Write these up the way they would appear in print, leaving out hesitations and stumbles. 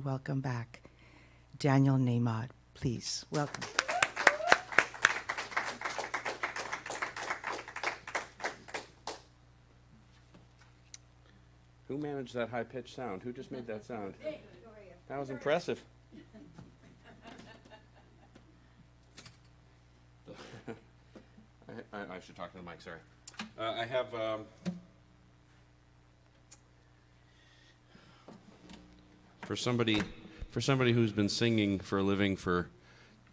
welcome back Daniel Nahmod. Please, welcome. Who managed that high-pitched sound? Who just made that sound? That was impressive. I should talk to the mic, sorry. I have for somebody who's been singing for a living for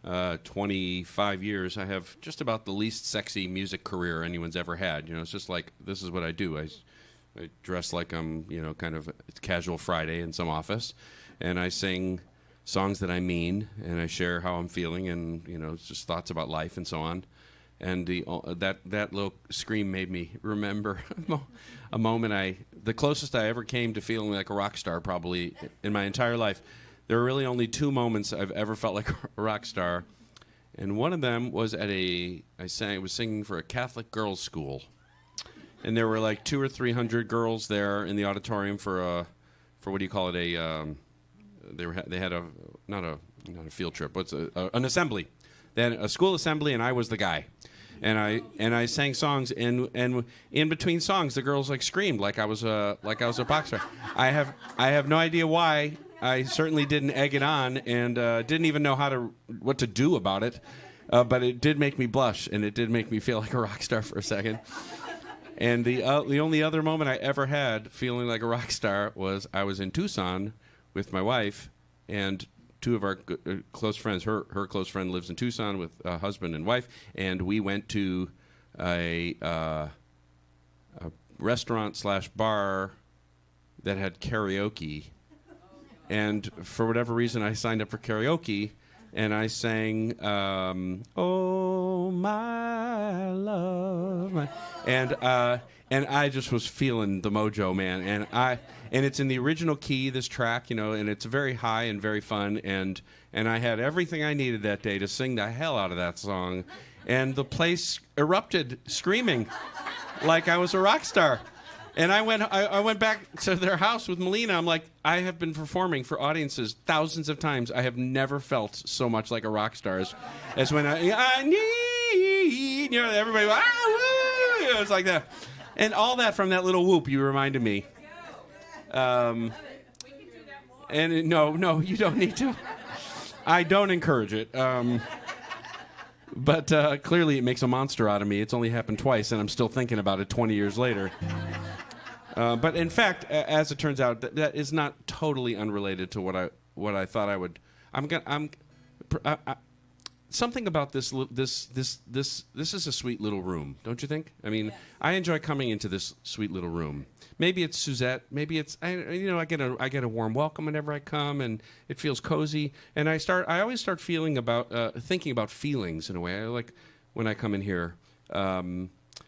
25 years, I have just about the least sexy music career anyone's ever had. You know, it's just like, this is what I do. I dress like I'm, kind of, it's casual Friday in some office, and I sing songs that I mean, and I share how I'm feeling, and, it's just thoughts about life and so on. And that little scream made me remember a moment the closest I ever came to feeling like a rock star probably in my entire life. There are really only two moments I've ever felt like a rock star, and one of them was I was singing for a Catholic girls' school, and there were like 200 or 300 girls there in the auditorium for what do you call it? They had not a field trip, but an assembly. They had a school assembly, and I was the guy. And I sang songs, and in between songs, the girls like screamed like I was a pop star. I have no idea why. I certainly didn't egg it on, and didn't even know what to do about it. But it did make me blush, and it did make me feel like a rock star for a second. And the only other moment I ever had feeling like a rock star was I was in Tucson with my wife and two of our close friends. Her close friend lives in Tucson with a husband and wife, and we went to a restaurant/bar that had karaoke. And for whatever reason, I signed up for karaoke, and I sang, "Oh My Love," and I just was feeling the mojo, man. And it's in the original key, this track, and it's very high and very fun. And I had everything I needed that day to sing the hell out of that song. And the place erupted, screaming like I was a rock star. And I went back to their house with Melina. I'm like, I have been performing for audiences thousands of times. I have never felt so much like a rock star as when I need, everybody, it was like that. And all that from that little whoop you reminded me. And no, you don't need to. I don't encourage it. But clearly it makes a monster out of me. It's only happened twice, and I'm still thinking about it 20 years later. But in fact, as it turns out, that is not totally unrelated to what I thought I would. Something about this is a sweet little room, don't you think? I mean, I enjoy coming into this sweet little room. Maybe it's Suzette. Maybe it's I get a warm welcome whenever I come, and it feels cozy. And I always start thinking about feelings in a way. I like when I come in here.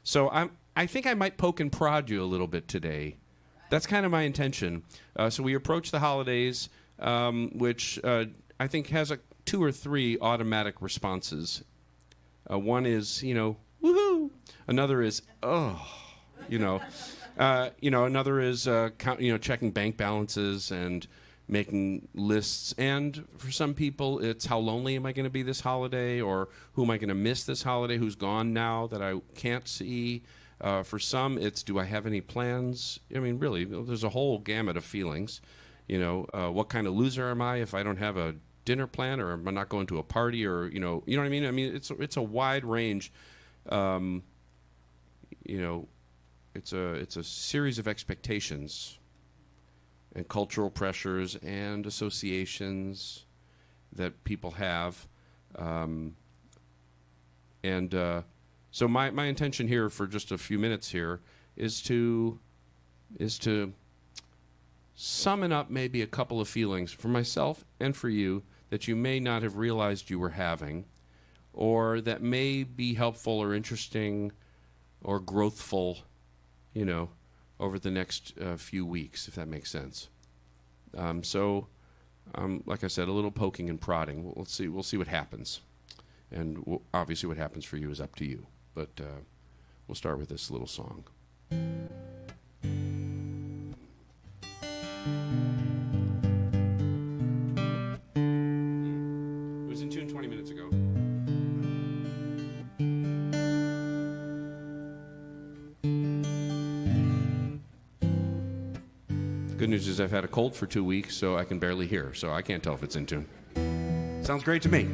So I think I might poke and prod you a little bit today. That's kind of my intention. So we approach the holidays, which I think has 2 or 3 automatic responses. One is, woohoo. Another is, oh, Another is, checking bank balances and making lists. And for some people, it's how lonely am I going to be this holiday, or who am I going to miss this holiday, who's gone now that I can't see. For some, it's, do I have any plans? I mean, really, there's a whole gamut of feelings. What kind of loser am I if I don't have a dinner plan, or am I not going to a party, or you know what I mean? I mean, it's a wide range. It's a series of expectations and cultural pressures and associations that people have, so my intention here for just a few minutes here is to summon up maybe a couple of feelings for myself and for you that you may not have realized you were having, or that may be helpful or interesting or growthful, over the next few weeks, if that makes sense. Like I said, a little poking and prodding. We'll see what happens. And obviously what happens for you is up to you. But we'll start with this little song. Good news is I've had a cold for 2 weeks, so I can barely hear, so I can't tell if it's in tune. Sounds great to me.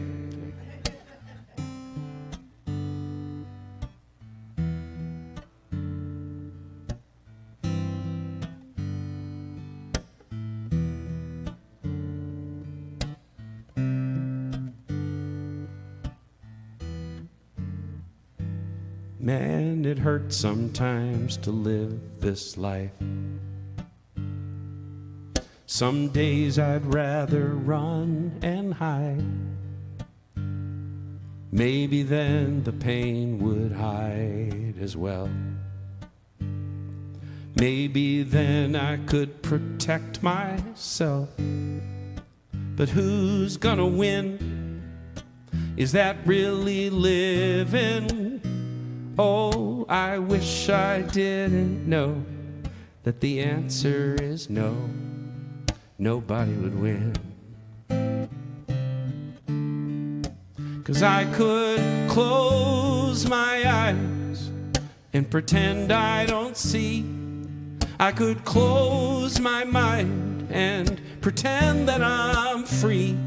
Man, it hurts sometimes to live this life. Some days I'd rather run and hide. Maybe then the pain would hide as well. Maybe then I could protect myself. But who's gonna win? Is that really living? Oh, I wish I didn't know that the answer is no. Nobody would win. 'Cause I could close my eyes and pretend I don't see. I could close my mind and pretend that I'm free.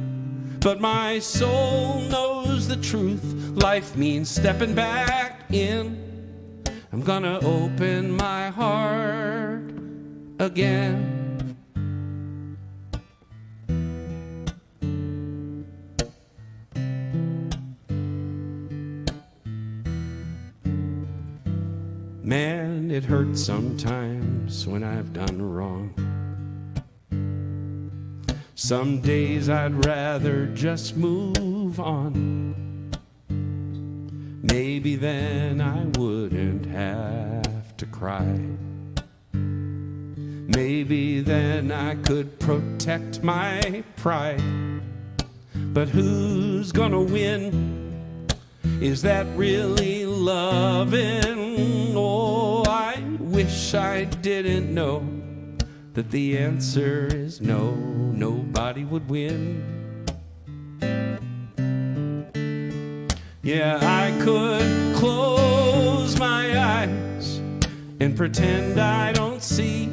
But my soul knows the truth. Life means stepping back in. I'm gonna open my heart again. Man, it hurts sometimes when I've done wrong. Some days I'd rather just move on. Maybe then I wouldn't have to cry. Maybe then I could protect my pride. But who's gonna win? Is that really loving? Oh, I wish I didn't know that the answer is no. Nobody would win. Yeah, I could close my eyes and pretend I don't see.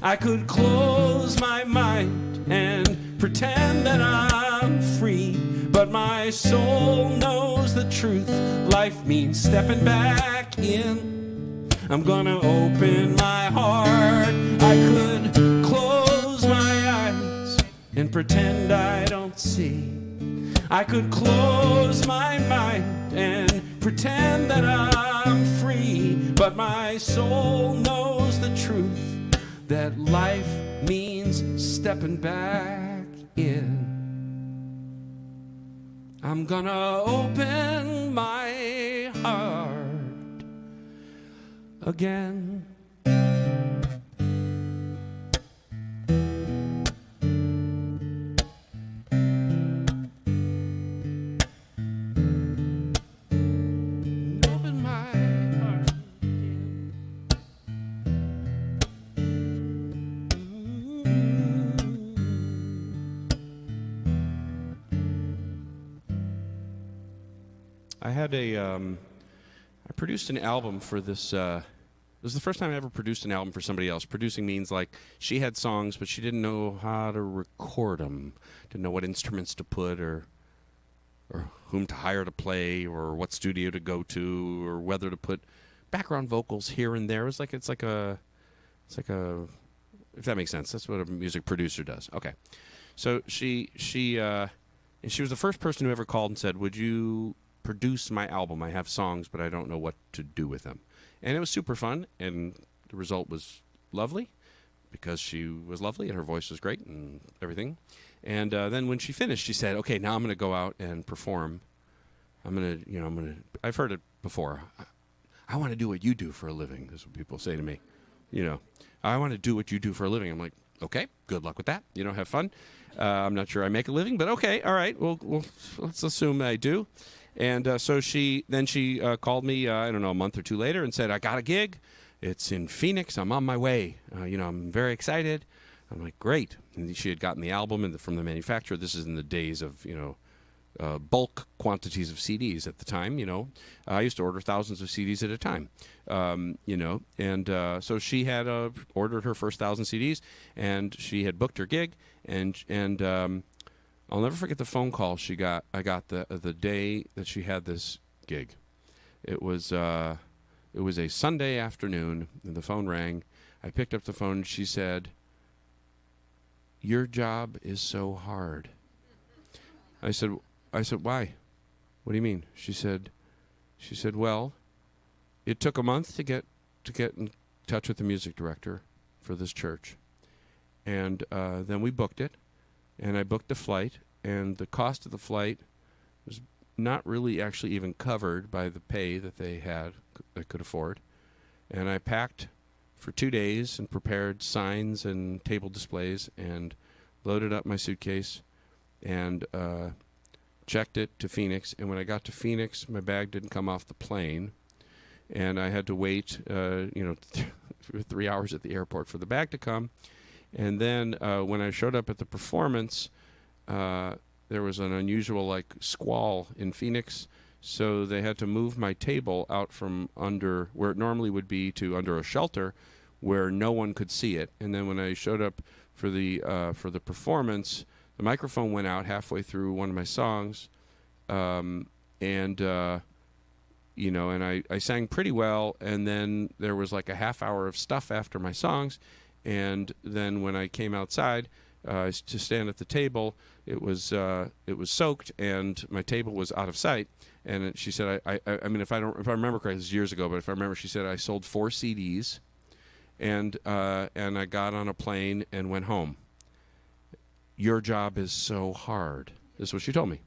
I could close my mind and pretend that I'm free. But my soul knows the truth. Life means stepping back in. I'm gonna open my heart. I could close my eyes and pretend I don't see. I could close my mind and pretend that I'm free. But my soul knows the truth, that life means stepping back in. I'm gonna open my heart again. Open my heart again. I had I produced an album for this. It was the first time I ever produced an album for somebody else. Producing means like she had songs, but she didn't know how to record them, didn't know what instruments to put, or whom to hire to play, or what studio to go to, or whether to put background vocals here and there. It's like a, if that makes sense. That's what a music producer does. Okay, so she was the first person who ever called and said, "Would you produce my album? I have songs, but I don't know what to do with them." And it was super fun, and the result was lovely because she was lovely and her voice was great and everything. And then when she finished, she said, "Okay, now I'm going to go out and perform. I've heard it before. I want to do what you do for a living." This is what people say to me. I want to do what you do for a living. I'm like, okay, good luck with that. Have fun. I'm not sure I make a living, but okay, all right. Well, let's assume I do. And so she called me, I don't know, a month or two later and said, "I got a gig. It's in Phoenix. I'm on my way. I'm very excited." I'm like, "Great." And she had gotten the album from the manufacturer. This is in the days of, bulk quantities of CDs at the time. I used to order thousands of CDs at a time. And so she had ordered her first 1,000 CDs, and she had booked her gig, and I'll never forget the phone call I got the day that she had this gig. It was a Sunday afternoon, and the phone rang. I picked up the phone, and she said, "Your job is so hard." I said, "Why? What do you mean?" She said, "Well, it took a month to get in touch with the music director for this church, and then we booked it, and I booked the flight, and the cost of the flight was not really actually even covered by the pay that they could afford, and I packed for 2 days and prepared signs and table displays and loaded up my suitcase and checked it to Phoenix. And when I got to Phoenix, my bag didn't come off the plane, and I had to wait 3 hours at the airport for the bag to come. And then when I showed up at the performance, there was an unusual squall in Phoenix, so they had to move my table out from under where it normally would be to under a shelter where no one could see it. And then when I showed up for the performance, the microphone went out halfway through one of my songs, and I sang pretty well, and then there was like a half hour of stuff after my songs, and then when I came outside to stand at the table, it was soaked, and my table was out of sight. And she said, I mean, if I remember correctly, this was years ago, but if I remember, she said I sold 4 CDs, and I got on a plane and went home. Your job is so hard. This is what she told me.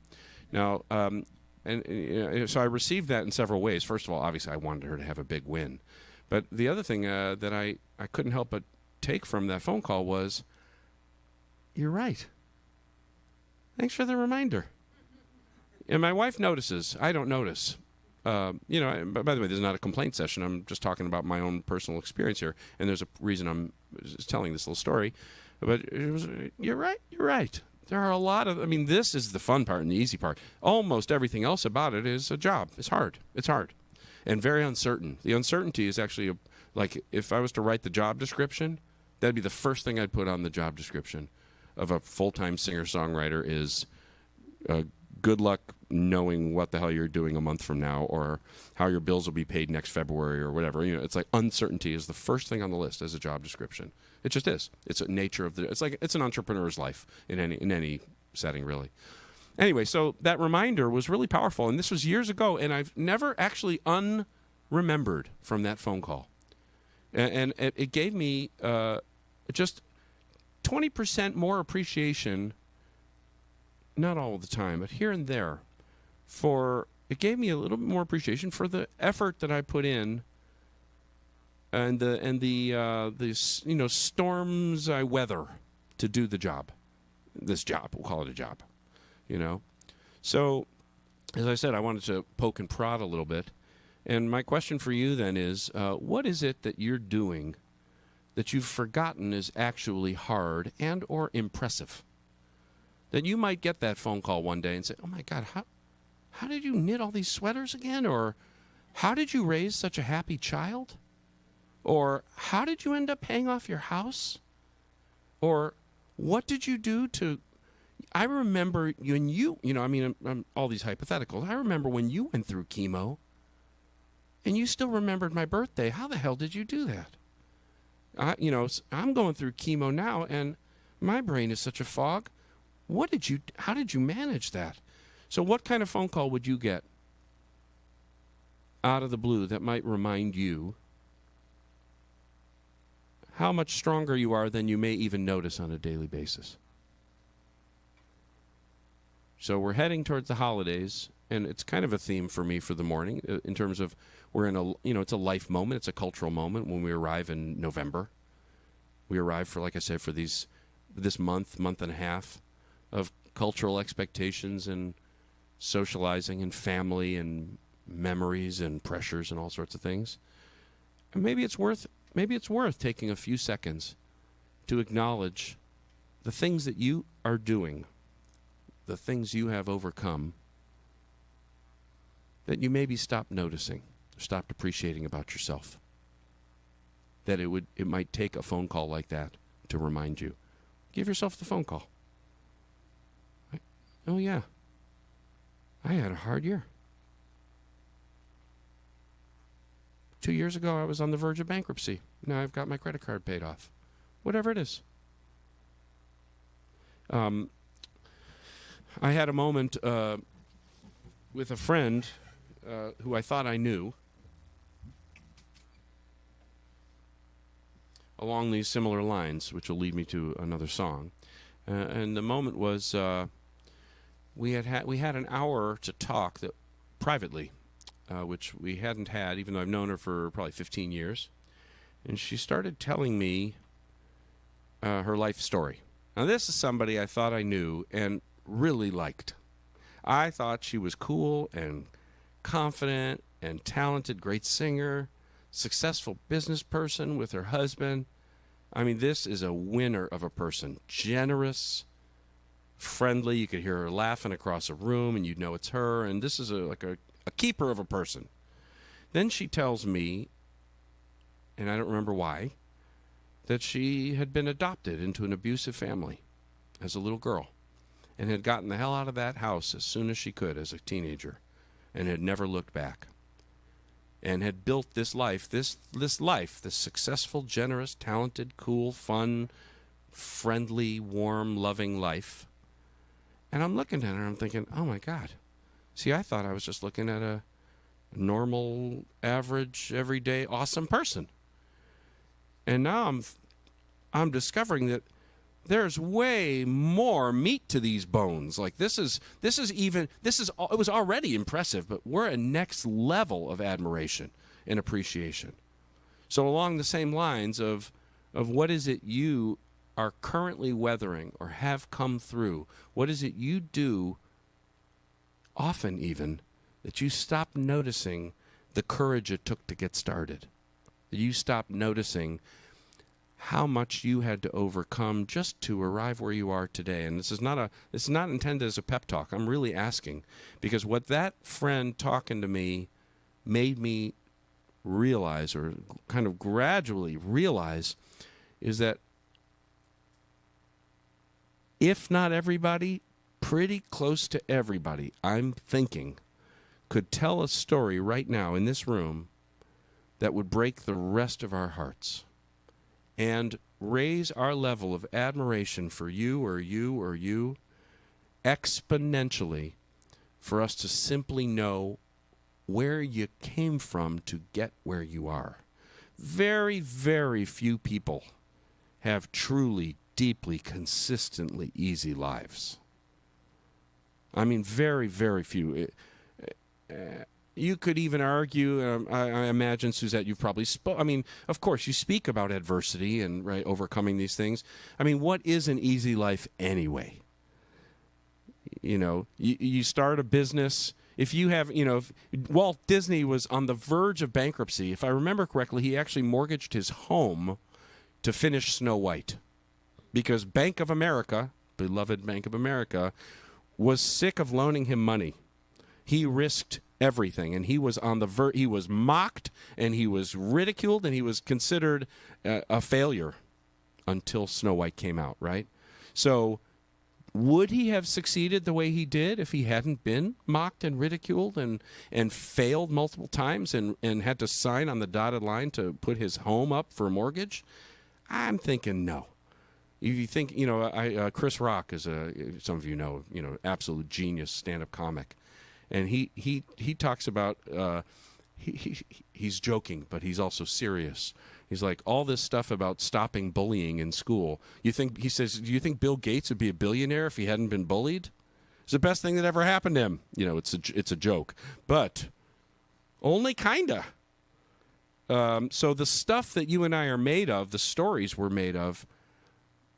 Now, so I received that in several ways. First of all, obviously, I wanted her to have a big win. But the other thing that I couldn't help but take from that phone call was, you're right. Thanks for the reminder. And my wife notices. I don't notice. By the way, this is not a complaint session. I'm just talking about my own personal experience here. And there's a reason I'm telling this little story. But you're right. You're right. There are a lot of, this is the fun part and the easy part. Almost everything else about it is a job. It's hard. It's hard. And very uncertain. The uncertainty is actually, if I was to write the job description, that'd be the first thing I'd put on the job description of a full-time singer-songwriter is good luck knowing what the hell you're doing a month from now or how your bills will be paid next February or whatever. It's like uncertainty is the first thing on the list as a job description. It just is. It's a nature of it's an entrepreneur's life in any setting, really. Anyway, so that reminder was really powerful, and this was years ago, and I've never actually unremembered from that phone call. And it gave me just 20% more appreciation, not all the time, but here and there, it gave me a little bit more appreciation for the effort that I put in and the storms I weather to do the job. This job, we'll call it a job, So, as I said, I wanted to poke and prod a little bit. And my question for you then is, what is it that you're doing that you've forgotten is actually hard and or impressive? That you might get that phone call one day and say, oh my God, how did you knit all these sweaters again? Or how did you raise such a happy child? Or how did you end up paying off your house? Or what did you do to... I remember when all these hypotheticals. I remember when you went through chemo and you still remembered my birthday. How the hell did you do that? I'm going through chemo now and my brain is such a fog. How did you manage that? So what kind of phone call would you get out of the blue that might remind you how much stronger you are than you may even notice on a daily basis? So we're heading towards the holidays, and it's kind of a theme for me for the morning in terms of we're in it's a life moment. It's a cultural moment when we arrive in November. We arrive for, like I said, for this month and a half of cultural expectations and socializing and family and memories and pressures and all sorts of things. And maybe it's worth taking a few seconds to acknowledge the things that you are doing the things you have overcome that you maybe stopped noticing, stopped appreciating about yourself. That it might take a phone call like that to remind you. Give yourself the phone call. Oh yeah, I had a hard year. 2 years ago, I was on the verge of bankruptcy. Now I've got my credit card paid off. Whatever it is. I had a moment with a friend who I thought I knew along these similar lines, which will lead me to another song. And the moment was we had an hour to talk privately, which we hadn't had, even though I've known her for probably 15 years. And she started telling me her life story. Now, this is somebody I thought I knew and really liked. I thought she was cool and confident and talented, great singer, successful business person with her husband. I mean, this is a winner of a person. Generous, friendly. You could hear her laughing across a room and you'd know it's her. And this is like a keeper of a person. Then she tells me, and I don't remember why, that she had been adopted into an abusive family as a little girl and had gotten the hell out of that house as soon as she could as a teenager and had never looked back and had built this life, this successful, generous, talented, cool, fun, friendly, warm, loving life. And I'm looking at her and I'm thinking, oh my God. See, I thought I was just looking at a normal, average, everyday, awesome person. And now I'm discovering that there's way more meat to these bones. Like it was already impressive, but we're a next level of admiration and appreciation. So along the same lines of what is it you are currently weathering or have come through? What is it you do often even that you stop noticing the courage it took to get started? You stop noticing how much you had to overcome just to arrive where you are today. And this is not intended as a pep talk. I'm really asking because what that friend talking to me made me realize, or kind of gradually realize, is that if not everybody, pretty close to everybody, I'm thinking, could tell a story right now in this room that would break the rest of our hearts and raise our level of admiration for you or you or you exponentially, for us to simply know where you came from to get where you are. Very, very few people have truly, deeply, consistently easy lives. I mean, very, very few. You could even argue, I imagine, Suzette, you've probably of course, you speak about adversity and overcoming these things. I mean, what is an easy life anyway? You know, you start a business. If you have, if Walt Disney was on the verge of bankruptcy, if I remember correctly, he actually mortgaged his home to finish Snow White because Bank of America, beloved Bank of America, was sick of loaning him money. He risked everything, and he was on the he was mocked, and he was ridiculed, and he was considered a failure until Snow White came out, right? So would he have succeeded the way he did if he hadn't been mocked and ridiculed and failed multiple times and had to sign on the dotted line to put his home up for a mortgage? I'm thinking no. If you think, Chris Rock is some of you know, absolute genius stand-up comic. And he talks about he's joking, but he's also serious. He's like, all this stuff about stopping bullying in school. He says, do you think Bill Gates would be a billionaire if he hadn't been bullied? It's the best thing that ever happened to him. It's a joke, but only kinda. So the stuff that you and I are made of, the stories we're made of,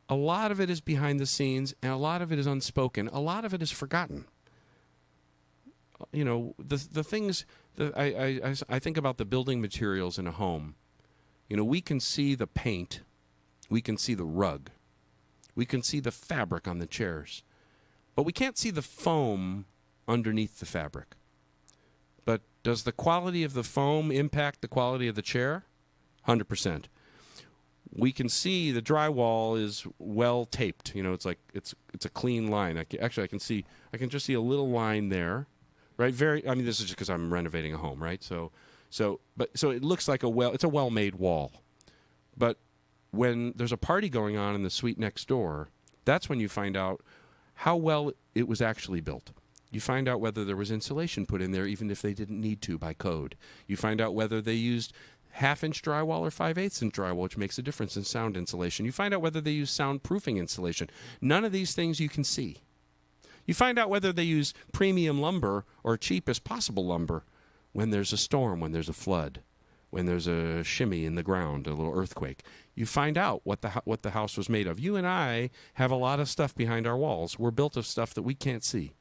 a lot of it is behind the scenes, and a lot of it is unspoken. A lot of it is forgotten. The things that I think about the building materials in a home. We can see the paint, we can see the rug, we can see the fabric on the chairs, But we can't see the foam underneath the fabric. But does the quality of the foam impact the quality of the chair? 100%. We can see the drywall is well taped. You know, it's like it's a clean line. I can just see a little line there, right? This is just because I'm renovating a home, right? So it looks like it's a well-made wall. But when there's a party going on in the suite next door, that's when you find out how well it was actually built. You find out whether there was insulation put in there, even if they didn't need to by code. You find out whether they used half-inch drywall or 5/8" drywall, which makes a difference in sound insulation. You find out whether they use soundproofing insulation. None of these things you can see. You find out whether they use premium lumber or cheapest possible lumber when there's a storm, when there's a flood, when there's a shimmy in the ground, a little earthquake. You find out what the house was made of. You and I have a lot of stuff behind our walls. We're built of stuff that we can't see.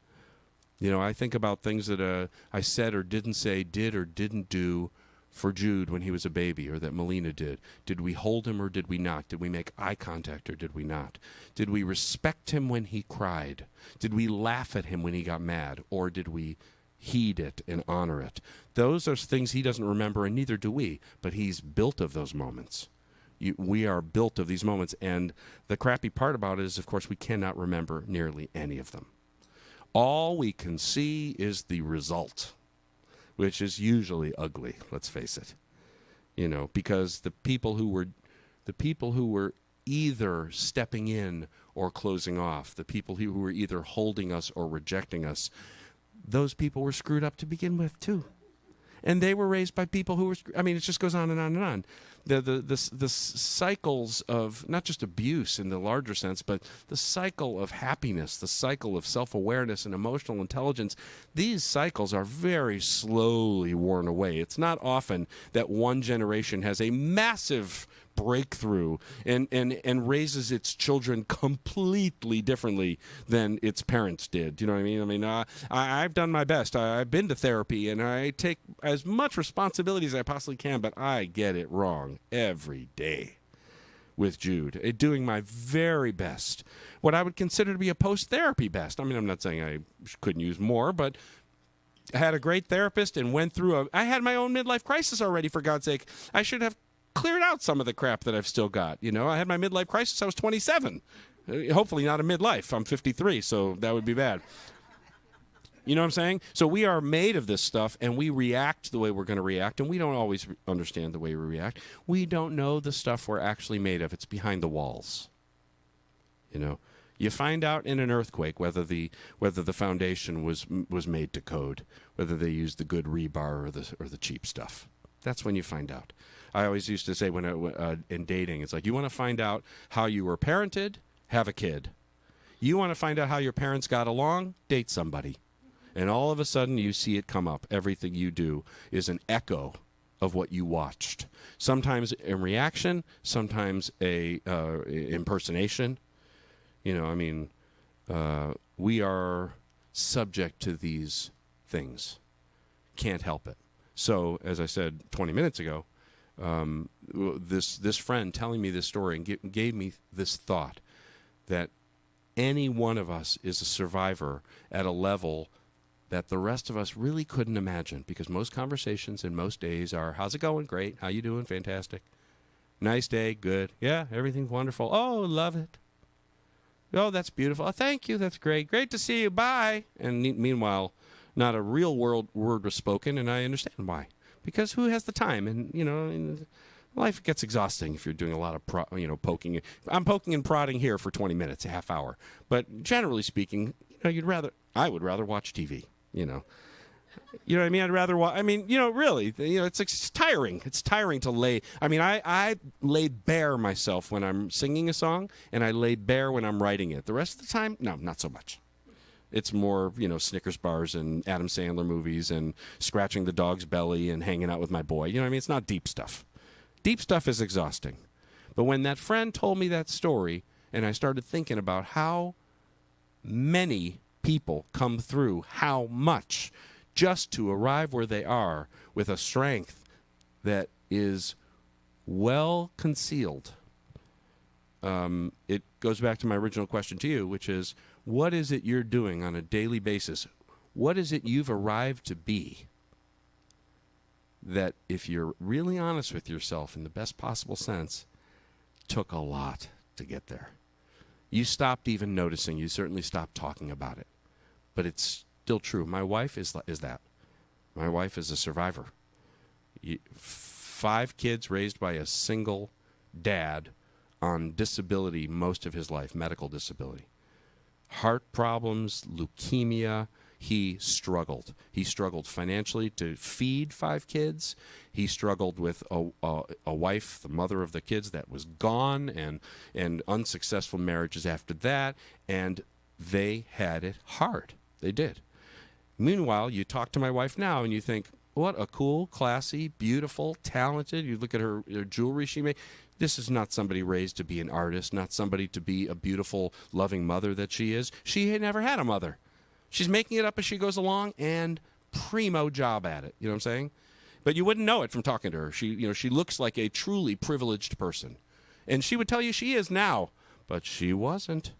You know, I think about things that I said or didn't say, did or didn't do for Jude when he was a baby, or that Melina did. Did we hold him or did we not? Did we make eye contact or did we not? Did we respect him when he cried? Did we laugh at him when he got mad? Or did we heed it and honor it? Those are things he doesn't remember, and neither do we, but he's built of those moments. We are built of these moments, and the crappy part about it is, of course, we cannot remember nearly any of them. All we can see is the result, which is usually ugly, let's face it. You know, because the people who were either stepping in or closing off, the people who were either holding us or rejecting us, those people were screwed up to begin with too. And they were raised by people who were, it just goes on and on and on. The cycles of not just abuse in the larger sense, but the cycle of happiness, the cycle of self-awareness and emotional intelligence, these cycles are very slowly worn away. It's not often that one generation has a massive breakthrough and raises its children completely differently than its parents did. You know what I mean? I've done my best. I've been to therapy, and I take as much responsibility as I possibly can, but I get it wrong every day with Jude, doing my very best. What I would consider to be a post-therapy best. I'm not saying I couldn't use more, but I had a great therapist and went through I had my own midlife crisis already, for God's sake. I should have cleared out some of the crap that I've still got. You know, I had my midlife crisis. I was 27. Hopefully not a midlife. I'm 53, so that would be bad. You know what I'm saying? So we are made of this stuff, and we react the way we're going to react, and we don't always understand the way we react. We don't know the stuff we're actually made of. It's behind the walls. You know, you find out in an earthquake whether the foundation was made to code, whether they used the good rebar or the cheap stuff. That's when you find out. I always used to say in dating, it's like, you want to find out how you were parented? Have a kid. You want to find out how your parents got along? Date somebody. And all of a sudden, you see it come up. Everything you do is an echo of what you watched. Sometimes in reaction, sometimes a impersonation. You know, we are subject to these things. Can't help it. So, as I said 20 minutes ago, this friend telling me this story and gave me this thought that any one of us is a survivor at a level that the rest of us really couldn't imagine, because most conversations in most days are, how's it going? Great. How you doing? Fantastic. Nice day. Good. Yeah, everything's wonderful. Oh, love it. Oh, that's beautiful. Oh, thank you. That's great. Great to see you. Bye. And meanwhile, not a real word was spoken, and I understand why. Because who has the time? And, you know, life gets exhausting if you're doing a lot of poking. I'm poking and prodding here for 20 minutes, a half hour. But generally speaking, you know, I would rather watch TV, you know. You know what I mean? I'd rather watch. Really, it's tiring. It's tiring to lay. I lay bare myself when I'm singing a song, and I lay bare when I'm writing it. The rest of the time, no, not so much. It's more, Snickers bars and Adam Sandler movies and scratching the dog's belly and hanging out with my boy. You know what I mean? It's not deep stuff. Deep stuff is exhausting. But when that friend told me that story, and I started thinking about how many people come through, how much, just to arrive where they are with a strength that is well concealed, it goes back to my original question to you, which is, what is it you're doing on a daily basis? What is it you've arrived to be that, if you're really honest with yourself in the best possible sense, took a lot to get there? You stopped even noticing. You certainly stopped talking about it. But it's still true. My wife is that. My wife is a survivor. 5 kids raised by a single dad on disability most of his life, medical disability. Heart problems, leukemia. He struggled. He struggled financially to feed 5 kids. He struggled with a wife, the mother of the kids, that was gone, and unsuccessful marriages after that. And they had it hard. They did. Meanwhile, you talk to my wife now and you think, what a cool, classy, beautiful, talented. You look at her jewelry she made. This is not somebody raised to be an artist, not somebody to be a beautiful, loving mother that she is. She had never had a mother. She's making it up as she goes along, and primo job at it. You know what I'm saying? But you wouldn't know it from talking to her. She looks like a truly privileged person. And she would tell you she is now, but she wasn't.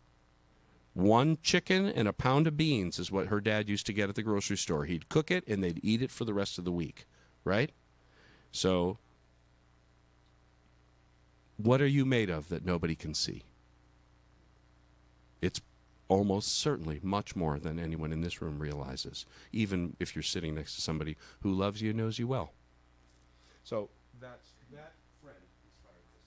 1 chicken and a pound of beans is what her dad used to get at the grocery store. He'd cook it, and they'd eat it for the rest of the week, right? So what are you made of that nobody can see? It's almost certainly much more than anyone in this room realizes, even if you're sitting next to somebody who loves you and knows you well. So that friend inspired this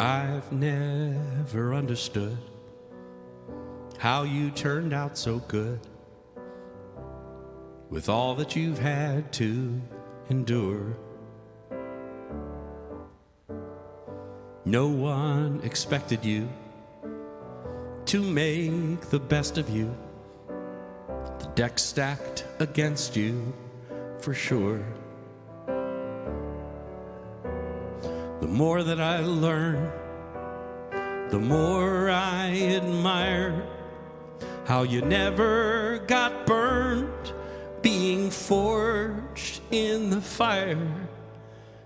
I've never understood how you turned out so good with all that you've had to endure. No one expected you to make the best of you. The deck stacked against you, for sure. The more that I learn, the more I admire how you never got burned being forged in the fire.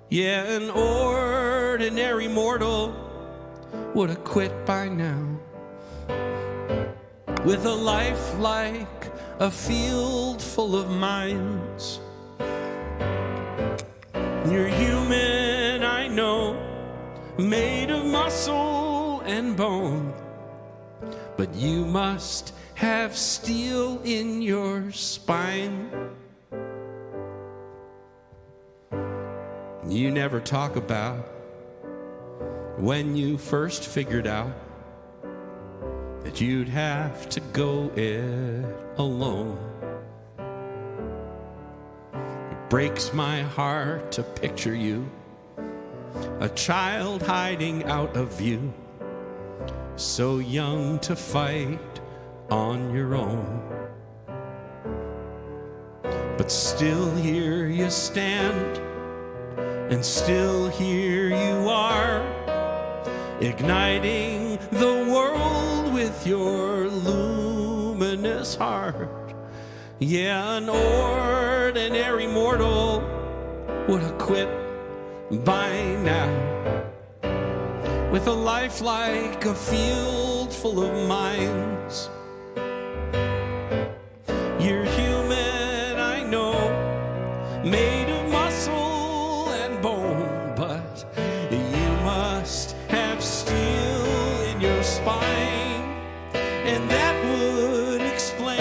Yeah, an ordinary mortal would have quit by now. With a life like a field full of mines. You're human, I know, made of muscle and bone, but you must have steel in your spine. You never talk about when you first figured out that you'd have to go it alone. It breaks my heart to picture you, a child hiding out of view, so young to fight on your own. But still here you stand, and still here you are, igniting the world with your luminous heart. Yeah, an ordinary mortal would have quit by now. With a life like a field full of mines. You're human, I know, made of muscle and bone, but you must have steel in your spine, and that would explain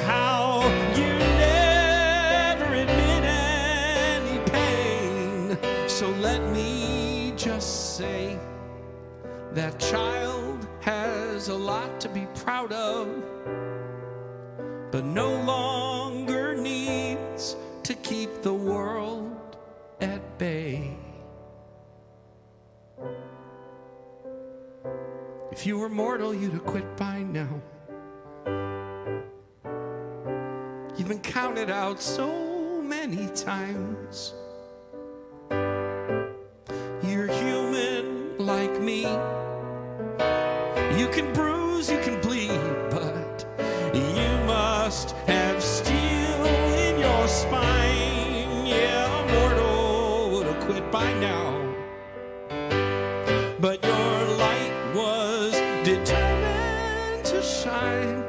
how you never admit any pain. So let me just say that child has a lot to be proud of, but no longer needs to keep the world at bay. If you were mortal, you'd have quit by now. You've been counted out so many times. You're human like me. You can bruise, you can bleed, but you must have steel in your spine. Yeah, a mortal would have quit by now, but your light was determined to shine.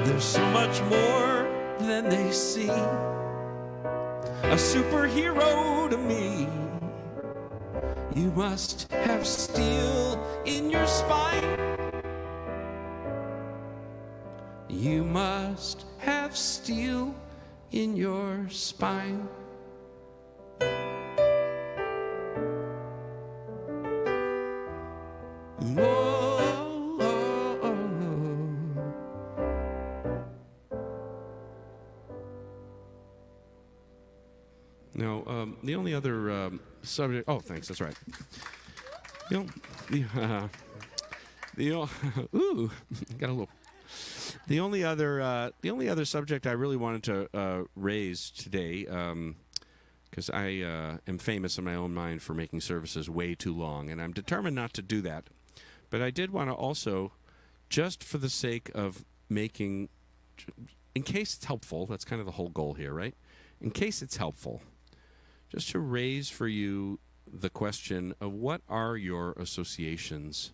There's so much more than they see. A superhero to me. You must have steel in your spine. You must have steel in your spine. Whoa, oh, oh. Now, the only other subject. Oh, thanks. That's right. Ooh, got a little. The only other subject I really wanted to raise today, because I am famous in my own mind for making services way too long, and I'm determined not to do that. But I did want to also, just for the sake of making, in case it's helpful, that's kind of the whole goal here, right? In case it's helpful, just to raise for you the question of what are your associations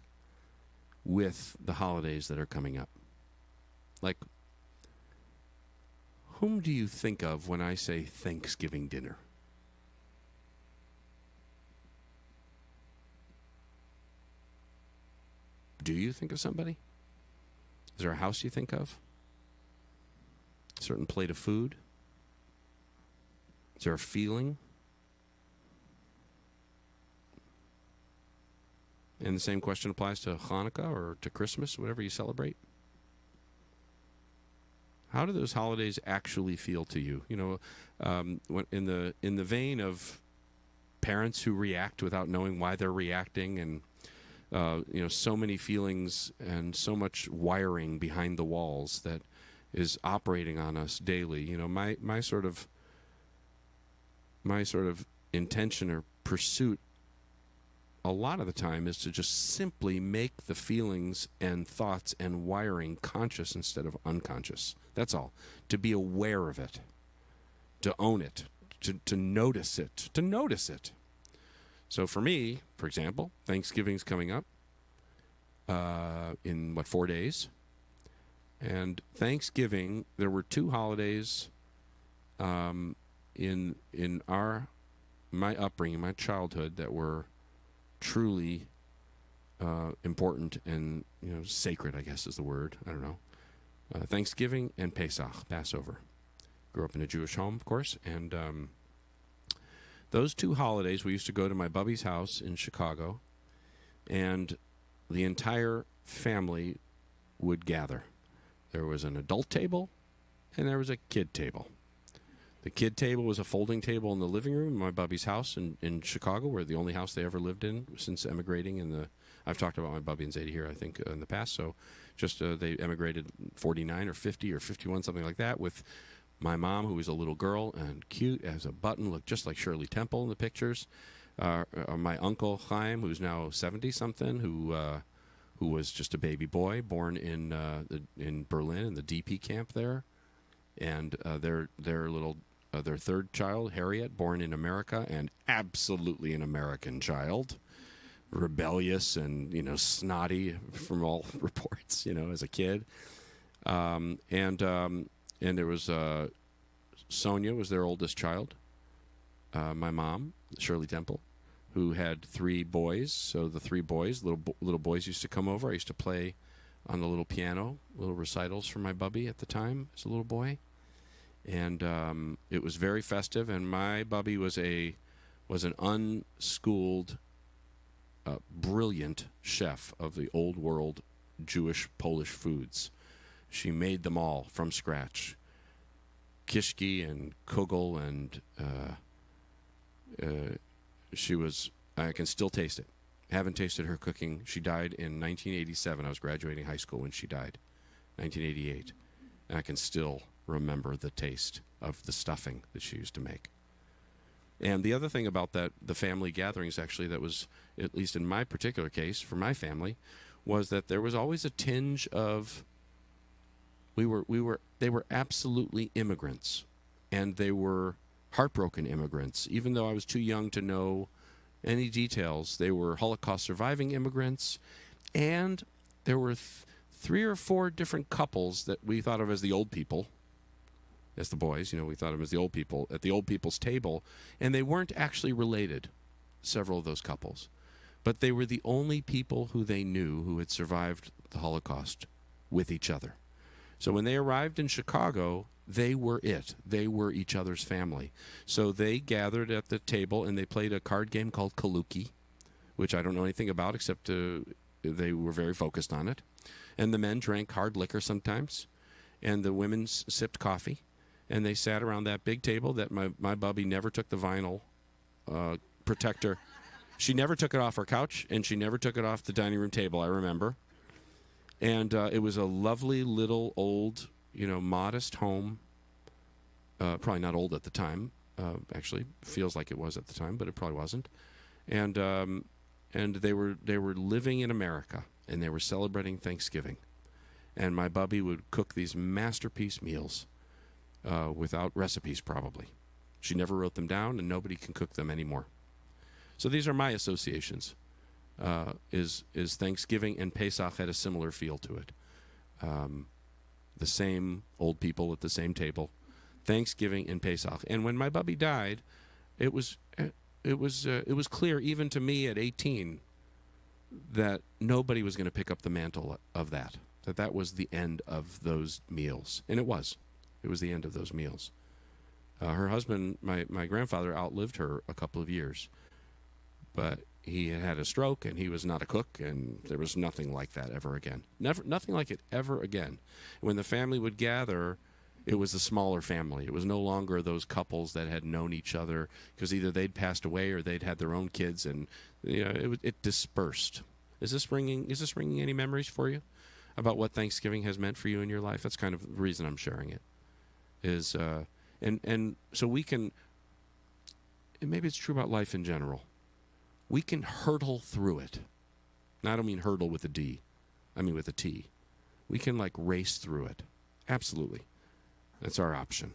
with the holidays that are coming up? Like, whom do you think of when I say Thanksgiving dinner? Do you think of somebody? Is there a house you think of? A certain plate of food? Is there a feeling? And the same question applies to Hanukkah or to Christmas, whatever you celebrate. How do those holidays actually feel to you? You know, in the vein of parents who react without knowing why they're reacting, and you know, so many feelings and so much wiring behind the walls that is operating on us daily. You know, my sort of intention or pursuit a lot of the time is to just simply make the feelings and thoughts and wiring conscious instead of unconscious. That's all. To be aware of it, to own it, to notice it, to notice it. So for me, for example, Thanksgiving's coming up in 4 days. And Thanksgiving, there were two holidays in my upbringing, my childhood, that were truly important and, you know, sacred, I guess is the word. I don't know. Thanksgiving and Pesach, Passover. Grew up in a Jewish home, of course, and those two holidays, we used to go to my bubby's house in Chicago, and the entire family would gather. There was an adult table, and there was a kid table. The kid table was a folding table in the living room in my bubby's house in Chicago, where the only house they ever lived in since emigrating. I've talked about my bubby and Zadie here, I think, in the past. So just they emigrated 49 or 50 or 51, something like that, with my mom, who was a little girl and cute as a button, looked just like Shirley Temple in the pictures. My uncle Chaim, who's now 70-something, who was just a baby boy, born in Berlin in the DP camp there, and their third child, Harriet, born in America and absolutely an American child, rebellious and, you know, snotty from all reports, you know, as a kid, and there was Sonia was their oldest child. My mom, Shirley Temple, who had three boys. So the three boys, little boys, used to come over. I used to play on the little piano, little recitals for my bubby at the time as a little boy, and it was very festive. And my bubby was an unschooled, brilliant chef of the old world Jewish Polish foods. She made them all from scratch. Kishki and kugel, and I can still taste it. Haven't tasted her cooking. She died in 1987. I was graduating high school when she died, 1988. And I can still remember the taste of the stuffing that she used to make. And the other thing about that, the family gatherings actually, that was, at least in my particular case, for my family, was that there was always a tinge of, they were absolutely immigrants. And they were heartbroken immigrants. Even though I was too young to know any details, they were Holocaust surviving immigrants. And there were 3 or 4 different couples that we thought of as the old people. As the boys, we thought of them as the old people at the old people's table, and they weren't actually related, several of those couples, but they were the only people who they knew who had survived the Holocaust with each other. So when they arrived in Chicago, they were it. They were each other's family. So they gathered at the table and they played a card game called Kaluki, which I don't know anything about except they were very focused on it. And the men drank hard liquor sometimes, and the women sipped coffee. And they sat around that big table that my Bubby never took the vinyl protector. She never took it off her couch, and she never took it off the dining room table, I remember. And it was a lovely little old, modest home. Probably not old at the time. Actually, feels like it was at the time, but it probably wasn't. And they were living in America, and they were celebrating Thanksgiving. And my Bubby would cook these masterpiece meals. Without recipes, probably. She never wrote them down, and nobody can cook them anymore. So these are my associations. Is Thanksgiving and Pesach had a similar feel to it. The same old people at the same table. Thanksgiving and Pesach. And when my Bubby died, it was clear, even to me at 18, that nobody was going to pick up the mantle of that. That was the end of those meals, and it was. It was the end of those meals. Her husband, my grandfather, outlived her a couple of years. But he had a stroke, and he was not a cook, and there was nothing like that ever again. Nothing like it ever again. When the family would gather, it was a smaller family. It was no longer those couples that had known each other, because either they'd passed away or they'd had their own kids, and it dispersed. Is this bringing any memories for you about what Thanksgiving has meant for you in your life? That's kind of the reason I'm sharing it. And so we can, and maybe it's true about life in general, we can hurtle through it. Now, I don't mean hurdle with a D, I mean with a T. We can race through it. Absolutely. That's our option.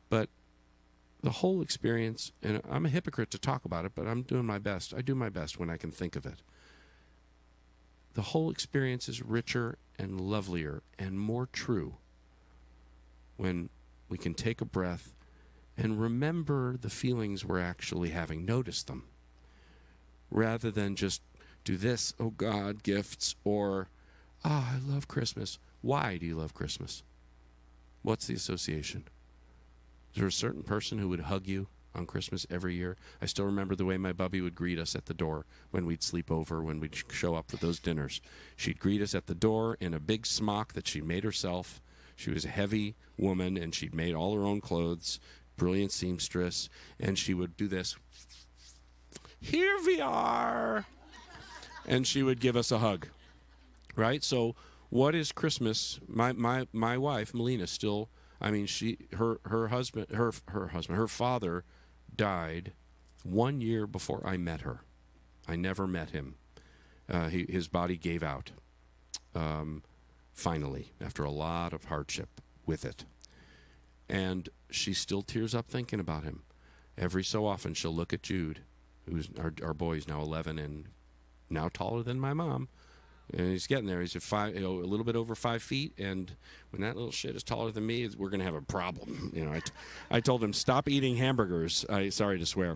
But the whole experience, and I'm a hypocrite to talk about it, but I'm doing my best. I do my best when I can think of it. The whole experience is richer and lovelier and more true when we can take a breath and remember the feelings we're actually having, notice them, rather than just do this, oh God, gifts, or, I love Christmas. Why do you love Christmas? What's the association? Is there a certain person who would hug you on Christmas every year? I still remember the way my Bubby would greet us at the door when we'd sleep over, when we'd show up for those dinners. She'd greet us at the door in a big smock that she made herself. She was a heavy woman, and she'd made all her own clothes, brilliant seamstress, and she would do this. Here we are! And she would give us a hug, right? So what is Christmas? My wife, Melina, still, her father died 1 year before I met her. I never met him. His body gave out. Finally, after a lot of hardship with it. And she still tears up thinking about him. Every so often, she'll look at Jude, who's our boy's now 11 and now taller than my mom. And he's getting there. He's a little bit over 5 feet. And when that little shit is taller than me, we're going to have a problem. I told him, stop eating hamburgers. Sorry to swear.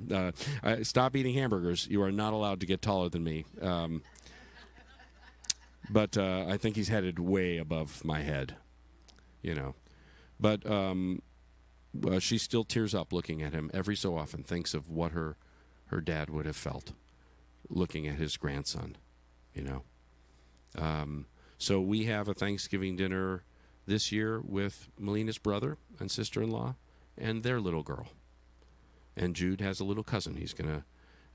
Stop eating hamburgers. You are not allowed to get taller than me. But I think he's headed way above my head, But she still tears up looking at him every so often, thinks of what her dad would have felt looking at his grandson, So we have a Thanksgiving dinner this year with Melina's brother and sister-in-law and their little girl. And Jude has a little cousin.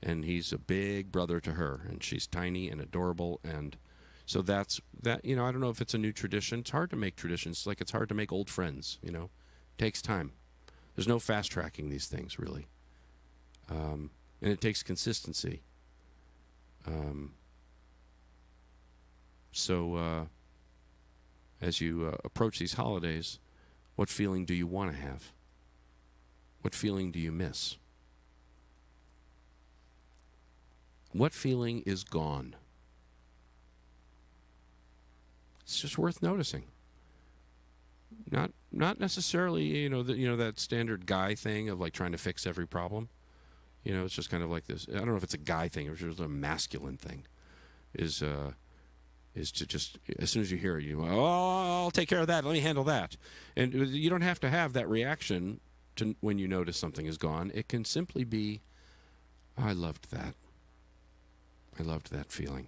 And he's a big brother to her, and she's tiny and adorable, and So that's that. You know, I don't know if it's a new tradition. It's hard to make traditions. Like it's hard to make old friends. You know, it takes time. There's no fast tracking these things really, and it takes consistency. So as you approach these holidays, what feeling do you want to have? What feeling do you miss? What feeling is gone? It's just worth noticing. Not necessarily, that standard guy thing of like trying to fix every problem. You know, it's just kind of like this. I don't know if it's a guy thing or if it's a masculine thing. Is to just, as soon as you hear it, you go, oh, I'll take care of that. Let me handle that. And you don't have to have that reaction to when you notice something is gone. It can simply be, I loved that. I loved that feeling.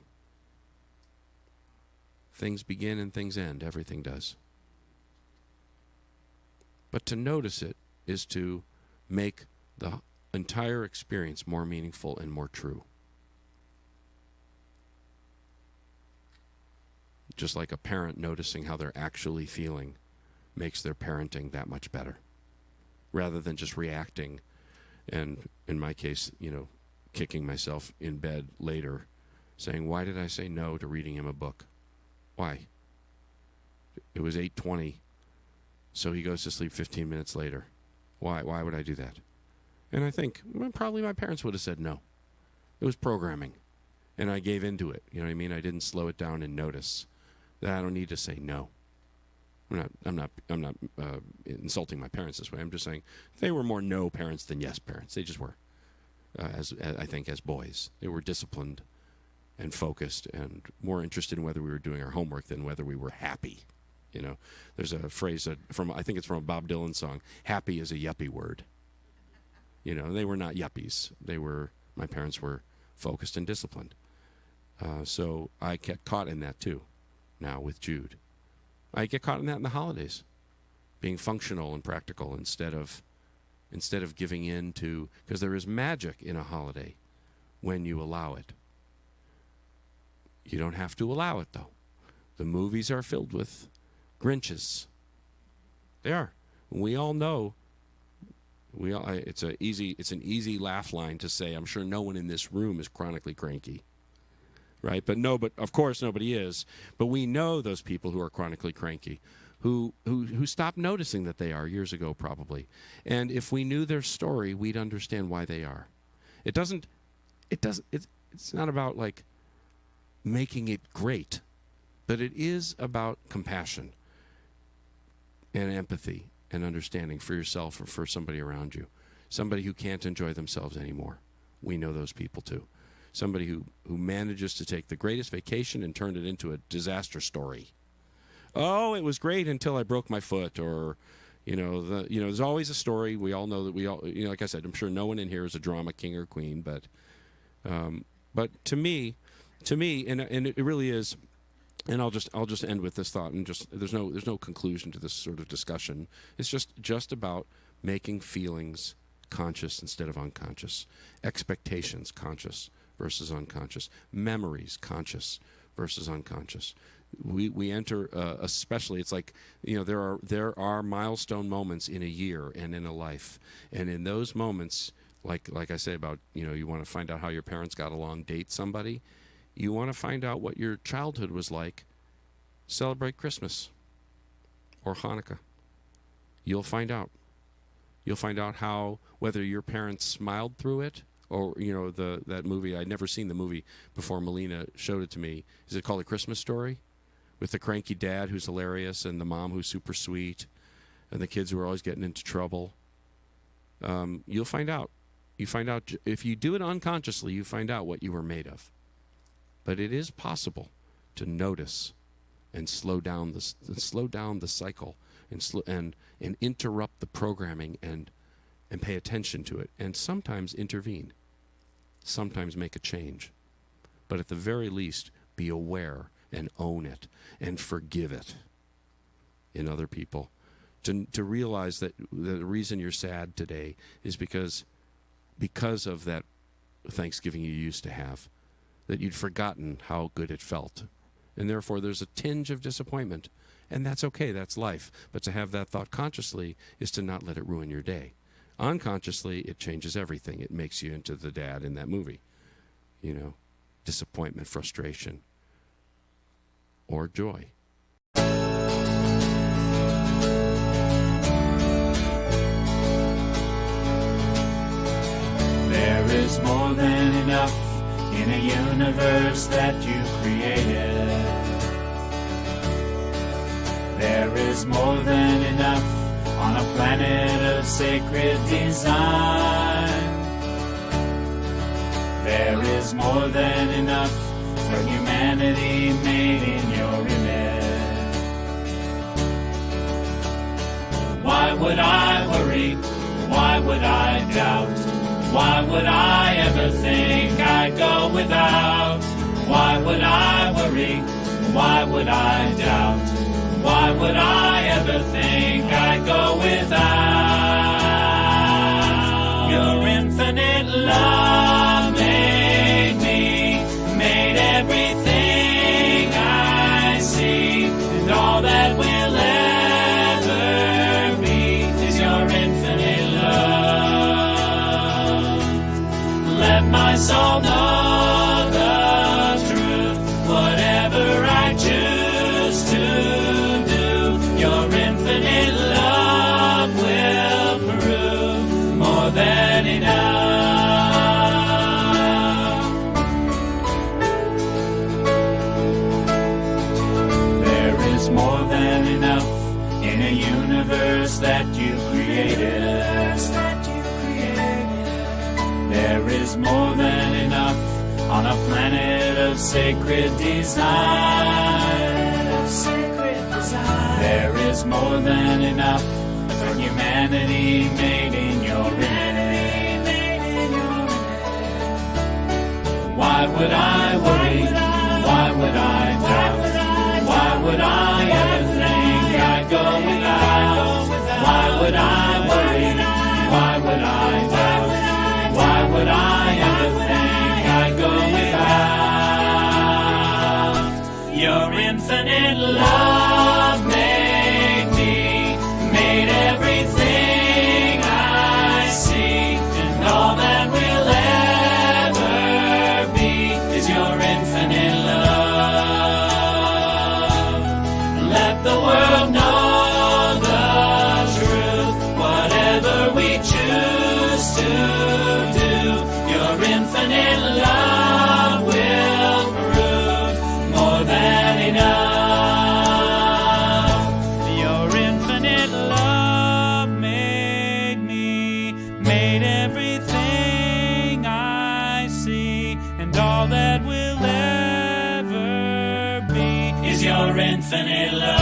Things begin and things end. Everything does. But to notice it is to make the entire experience more meaningful and more true. Just like a parent noticing how they're actually feeling makes their parenting that much better. Rather than just reacting and, in my case, kicking myself in bed later saying, why did I say no to reading him a book? Why? It was 8:20, so he goes to sleep 15 minutes later. Why would I do that? And I think, probably my parents would have said no. It was programming, and I gave into it. You know what I mean? I didn't slow it down and notice that I don't need to say no. I'm not insulting my parents this way. I'm just saying they were more no parents than yes parents. They just were, as I think, as boys. They were disciplined and focused and more interested in whether we were doing our homework than whether we were happy. You know, there's a phrase I think it's from a Bob Dylan song, happy is a yuppie word. You know, they were not yuppies. My parents were focused and disciplined. So I get caught in that too, now with Jude. I get caught in that in the holidays, being functional and practical instead of giving in to, because there is magic in a holiday when you allow it. You don't have to allow it, though. The movies are filled with Grinches. They are. We all know. It's an easy laugh line to say. I'm sure no one in this room is chronically cranky, right? But of course nobody is. But we know those people who are chronically cranky, who stopped noticing that they are years ago, probably. And if we knew their story, we'd understand why they are. It's not about like making it great, but it is about compassion and empathy and understanding for yourself or for somebody around you. Somebody who can't enjoy themselves anymore. We know those people too. Somebody who manages to take the greatest vacation and turn it into a disaster story. Oh, it was great until I broke my foot, or there's always a story. We all know that like I said, I'm sure no one in here is a drama king or queen, but to me, and it really is. And I'll just end with this thought, and just there's no conclusion to this sort of discussion. It's just about making feelings conscious instead of unconscious, expectations conscious versus unconscious, memories conscious versus unconscious. We enter, especially, it's like, there are milestone moments in a year and in a life, and in those moments, like I say about, you want to find out how your parents got along, date somebody. You want to find out what your childhood was like, celebrate Christmas or Hanukkah. You'll find out. You'll find out how, whether your parents smiled through it, or, that movie, I'd never seen the movie before Melina showed it to me. Is it called A Christmas Story? With the cranky dad who's hilarious and the mom who's super sweet and the kids who are always getting into trouble. You'll find out. You find out, if you do it unconsciously, you find out what you were made of. But it is possible to notice and slow down the cycle and interrupt the programming and pay attention to it, and sometimes intervene, sometimes make a change. But at the very least, be aware and own it and forgive it in other people. To realize that the reason you're sad today is because of that Thanksgiving you used to have, that you'd forgotten how good it felt and therefore there's a tinge of disappointment. And that's okay, that's life. But to have that thought consciously is to not let it ruin your day. Unconsciously, it changes everything. It makes you into the dad in that movie. You know, disappointment, frustration, or joy. There is more than enough in a universe that you created. There is more than enough on a planet of sacred design. There is more than enough for humanity made in your image. Why would I worry? Why would I doubt? Why would I ever think I'd go without? Why would I worry? Why would I doubt? Why would I ever think I'd go without? Your infinite love made me, made everything I see, and all that will ever be is your infinite love. Let my soul know the truth, whatever I choose to do, your infinite love will prove more than enough. There is more than enough in a universe that you created. There is more than enough on a planet of sacred design. There is more than enough for humanity made in your image. Why would I worry? Why would I doubt? Why would I ever think I'd go without? Why would I worry? Why would I doubt? Why would I ever think I'd go without? Your infinite love made me, made everything I see, and all that will ever be is your infinite love. Let the world know the truth, whatever we choose to do, your infinite love will prove more than enough. Your infinite love made me, made everything I see, and all that will ever be is your infinite love.